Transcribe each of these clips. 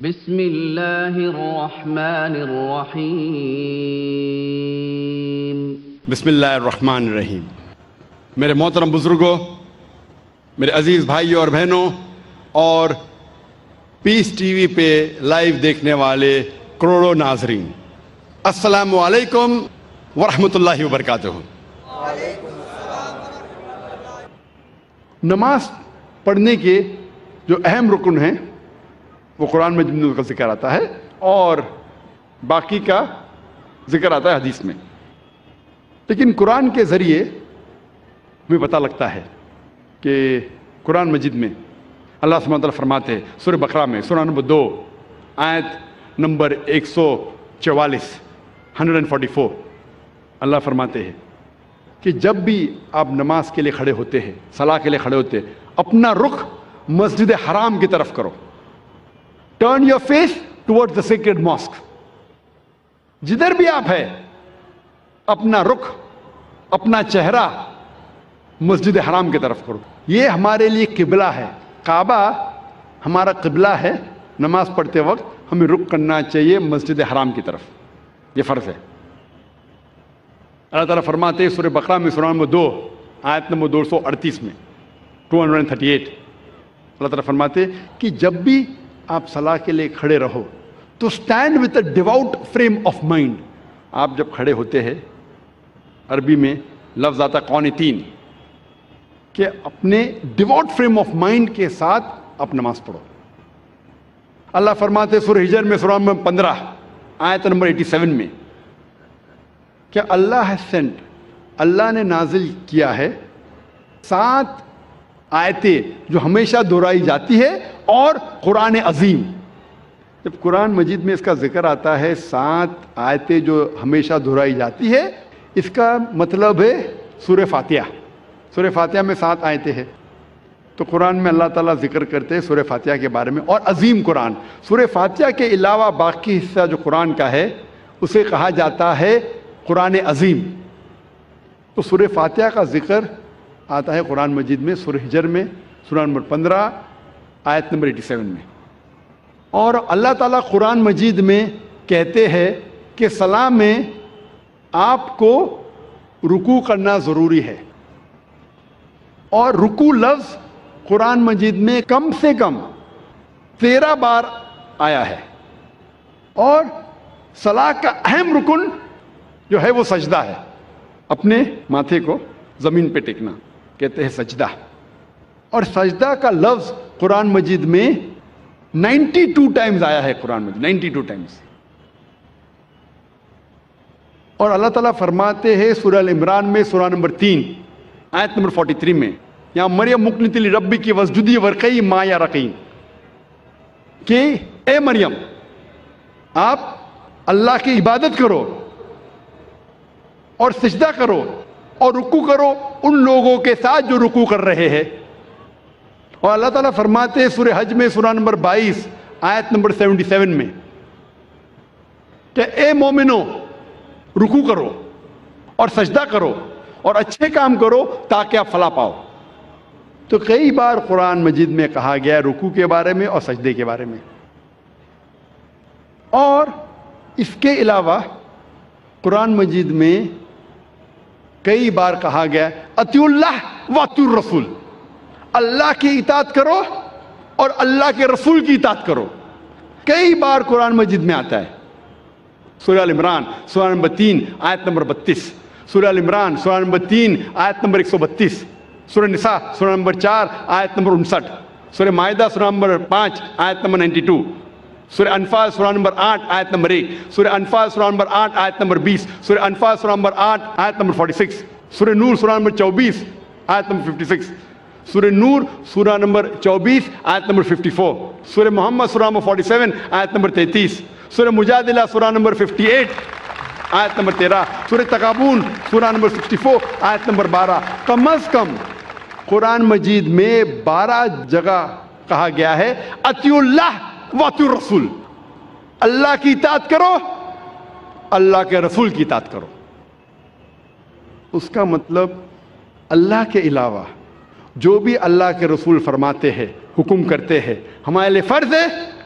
بسم اللہ الرحمن الرحیم۔ بسم اللہ الرحمن الرحیم۔ میرے محترم بزرگوں، میرے عزیز بھائیوں اور بہنوں، اور پیس ٹی وی پہ لائیو دیکھنے والے کروڑوں ناظرین، السلام علیکم ورحمۃ اللہ وبرکاتہ۔ نماز پڑھنے کے جو اہم رکن ہیں وہ قرآن مجید میں کا ذکر آتا ہے اور باقی کا ذکر آتا ہے حدیث میں، لیکن قرآن کے ذریعے ہمیں پتہ لگتا ہے کہ قرآن مجید میں اللہ سبحانہ وتعالیٰ فرماتے ہیں سورہ بقرہ میں، سورہ نمبر 2 آیت نمبر 144 اللہ فرماتے ہیں کہ جب بھی آپ نماز کے لیے کھڑے ہوتے ہیں، صلاح کے لیے کھڑے ہوتے ہیں، اپنا رخ مسجد حرام کی طرف کرو۔ Turn your face towards the sacred mosque۔ جدھر بھی آپ ہے اپنا رخ، اپنا چہرہ مسجد حرام کی طرف کرو۔ یہ ہمارے لیے قبلہ ہے، کعبہ ہمارا قبلہ ہے۔ نماز پڑھتے وقت ہمیں رخ کرنا چاہیے مسجد حرام کی طرف، یہ فرض ہے۔ اللہ تعالیٰ فرماتے ہیں سورہ بقرہ میں، سورہ نمبر 2 آیت نمبر 238 میں، 238 اللہ تعالیٰ فرماتے ہیں کہ جب بھی آپ صلاح کے لیے کھڑے رہو تو stand with a ڈیوٹ frame of mind. آپ جب کھڑے ہوتے ہیں، عربی میں لفظ آتا قانتین، کہ اپنے ڈیوٹ فریم آف مائنڈ کے ساتھ آپ نماز پڑھو۔ اللہ فرماتے ہیں سورہ ہجر میں، سورہ نمبر 15 آیت نمبر 87 میں، کہ اللہ ہے سینٹ، اللہ نے نازل کیا ہے 7 آیتیں جو ہمیشہ دہرائی جاتی ہے، اور قرآن عظیم۔ جب قرآن مجید میں اس کا ذکر آتا ہے 7 آیتیں جو ہمیشہ دہرائی جاتی ہے، اس کا مطلب ہے سورہ فاتحہ۔ سورہ فاتحہ میں 7 آیتیں ہیں، تو قرآن میں اللہ تعالیٰ ذکر کرتے ہیں سورہ فاتحہ کے بارے میں، اور عظیم قرآن۔ سورہ فاتحہ کے علاوہ باقی حصہ جو قرآن کا ہے اسے کہا جاتا ہے قرآن عظیم۔ تو سورہ فاتحہ کا ذکر آتا ہے قرآن مجید میں سورہ ہجر میں، سورہ نمبر 15 آیت نمبر 87 میں۔ اور اللہ تعالیٰ قرآن مجید میں کہتے ہیں کہ صلاح میں آپ کو رکوع کرنا ضروری ہے، اور رکوع لفظ قرآن مجید میں کم سے کم 13 بار آیا ہے۔ اور صلاح کا اہم رکن جو ہے وہ سجدہ ہے، اپنے ماتھے کو زمین پہ ٹیکنا کہتے ہیں سجدہ۔ اور سجدہ کا لفظ قرآن مجید میں 92 ٹائمز آیا ہے، قرآن مجید 92 ٹائمز۔ اور اللہ تعالیٰ فرماتے ہیں سورہ العمران میں، سورہ نمبر 3 آیت نمبر 43 میں، یہاں مریم مقنت لربی کی وسجدی ورقی ما یا رقین، کہ اے مریم آپ اللہ کی عبادت کرو اور سجدہ کرو اور رکوع کرو ان لوگوں کے ساتھ جو رکوع کر رہے ہیں۔ اور اللہ تعالیٰ فرماتے ہیں سورہ حج میں، سورہ نمبر 22 آیت نمبر 77 میں، کہ اے مومنو رکوع کرو اور سجدہ کرو اور اچھے کام کرو تاکہ آپ فلاح پاؤ۔ تو کئی بار قرآن مجید میں کہا گیا ہے رکوع کے بارے میں اور سجدے کے بارے میں۔ اور اس کے علاوہ قرآن مجید میں کئی بار کہا گیا اطیعوا اللہ واطیعوا الرسول، اللہ کی اطاعت کرو اور اللہ کے رسول کی اطاعت کرو۔ کئی بار قرآن مجید میں آتا ہے۔ سورہ العمران سورہ نمبر 3 آیت نمبر 32، سورہ العمران سورہ نمبر 3 آیت نمبر 132، سورہ نساء سورہ نمبر 4 آیت نمبر 59، سورہ مائدہ سورہ نمبر 5 آیت نمبر 92، سورہ انفال سورہ نمبر 8 آیت نمبر 1، سورہ انفال سورہ نمبر 8 آیت نمبر 20، سورہ انفال سورہ نمبر 8 آیت نمبر 46، سورہ نور سورہ نمبر 24 آیت نمبر 56، سورہ نور سورہ نمبر 24 آیت نمبر 54، سورہ محمد سورہ نمبر 47 آیت نمبر 33، سورہ مجادلہ سورہ نمبر 58 آیت نمبر 13، سورہ تغابن سورہ نمبر 64 آیت نمبر 12۔ کم از کم قرآن مجید میں 12 جگہ کہا گیا ہے اطیعوا اللہ واطیعوا الرسول، اللہ کی اطاعت کرو، اللہ کے رسول کی اطاعت کرو۔ اس کا مطلب اللہ کے علاوہ جو بھی اللہ کے رسول فرماتے ہیں، حکم کرتے ہیں، ہمارے لیے فرض ہے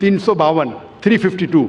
352 352,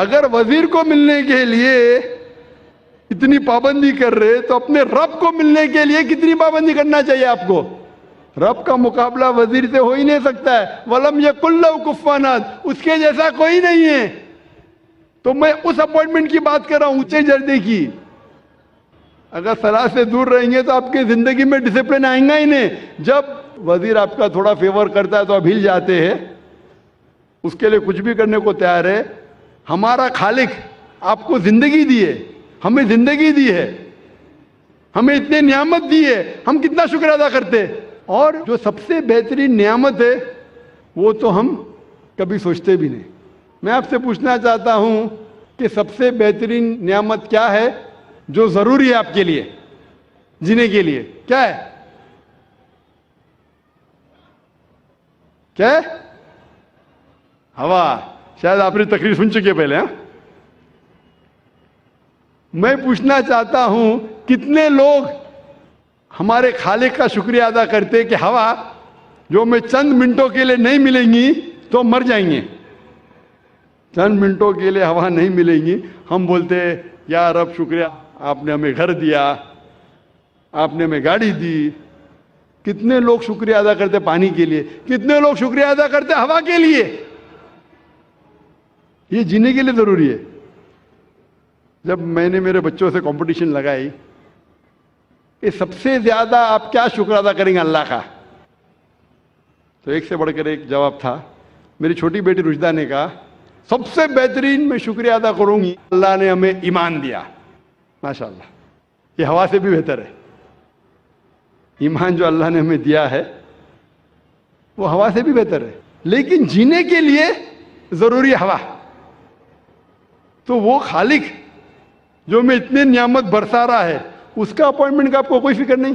اگر وزیر کو ملنے کے لیے اتنی پابندی کر رہے تو اپنے رب کو ملنے کے لیے کتنی پابندی کرنا چاہیے آپ کو؟ رب کا مقابلہ وزیر سے ہو ہی نہیں سکتا ہے. وَلَمْ يَكُنْ لَهُ كُفُوًا أَحَدٌ, اس کے جیسا کوئی نہیں ہے. تو میں اس اپوائنٹمنٹ کی بات کر رہا ہوں, اونچے درجے کی. اگر صلاح سے دور رہیں گے تو آپ کی زندگی میں ڈسپلن آئیں گا ہی نہیں. جب وزیر آپ کا تھوڑا فیور کرتا ہے تو آپ ہل جاتے ہیں, اس کے لیے کچھ بھی کرنے کو تیار ہے. ہمارا خالق آپ کو زندگی دی ہے, ہمیں زندگی دی ہے, ہمیں اتنے نعمت دی ہے, ہم کتنا شکر ادا کرتے. اور جو سب سے بہترین نعمت ہے وہ تو ہم کبھی سوچتے بھی نہیں. میں آپ سے پوچھنا چاہتا ہوں کہ سب سے بہترین نعمت کیا ہے جو ضروری ہے آپ کے لیے جینے کے لیے؟ کیا ہے؟ کیا ہے؟ ہوا. شاید آپ نے تقریر سن چکے پہلے. ہاں, میں پوچھنا چاہتا ہوں کتنے لوگ ہمارے خالق کا شکریہ ادا کرتے کہ ہوا جو ہمیں چند منٹوں کے لیے نہیں ملیں گی تو مر جائیں گے. چند منٹوں کے لیے ہوا نہیں ملیں گی, ہم بولتے یا رب شکریہ, آپ نے ہمیں گھر دیا, آپ نے ہمیں گاڑی دی. کتنے لوگ شکریہ ادا کرتے پانی کے لیے, کتنے لوگ شکریہ ادا کرتے ہوا کے لیے. یہ جینے کے لیے ضروری ہے. جب میں نے میرے بچوں سے کمپٹیشن لگائی کہ سب سے زیادہ آپ کیا شکر ادا کریں گے اللہ کا, تو ایک سے بڑھ کر ایک جواب تھا. میری چھوٹی بیٹی رشدہ نے کہا سب سے بہترین میں شکریہ ادا کروں گی اللہ نے ہمیں ایمان دیا. ماشاءاللہ, یہ ہوا سے بھی بہتر ہے. ایمان جو اللہ نے ہمیں دیا ہے وہ ہوا سے بھی بہتر ہے. لیکن جینے کے لیے ضروری ہے ہوا. تو وہ خالق جو ہمیں اتنے نعمت برسا رہا ہے, اس کا اپوائنٹمنٹ کا آپ کو کوئی فکر نہیں.